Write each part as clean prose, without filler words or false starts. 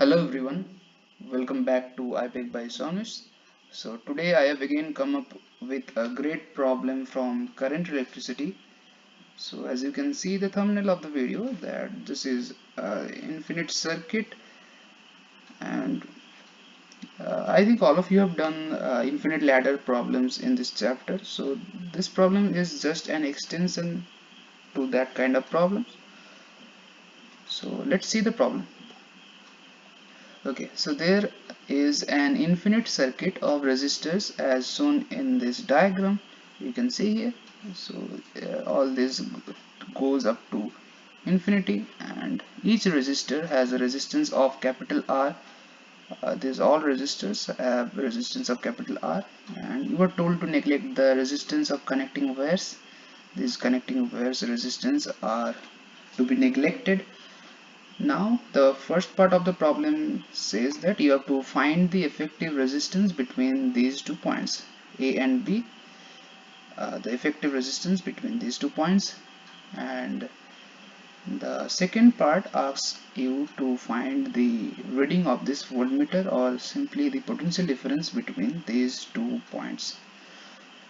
Hello everyone, welcome back to IPEC by Sounish. So today I have again come up with a great problem from current electricity. So as you can see the thumbnail of the video that this is infinite circuit, and I think all of you have done infinite ladder problems in this chapter. So this problem is just an extension to that kind of problems. So let's see the problem. Okay, so there is an infinite circuit of resistors as shown in this diagram. You can see here. So all this goes up to infinity, and each resistor has a resistance of capital R. These all resistors have resistance of capital R, and you are told to neglect the resistance of connecting wires. These connecting wires resistance are to be neglected. Now the first part of the problem says that you have to find the effective resistance between these 2 points A and B, the effective resistance between these 2 points, and the second part asks you to find the reading of this voltmeter or simply the potential difference between these 2 points.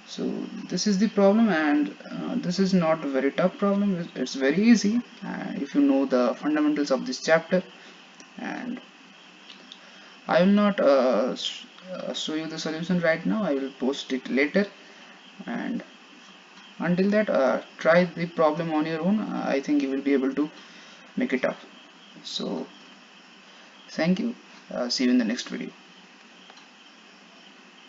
So this is the problem, and this is not a very tough problem. It's very easy if you know the fundamentals of this chapter. And I will not show you the solution right now. I will post it later, and until that try the problem on your own. I think you will be able to make it up. So thank you. See you in the next video.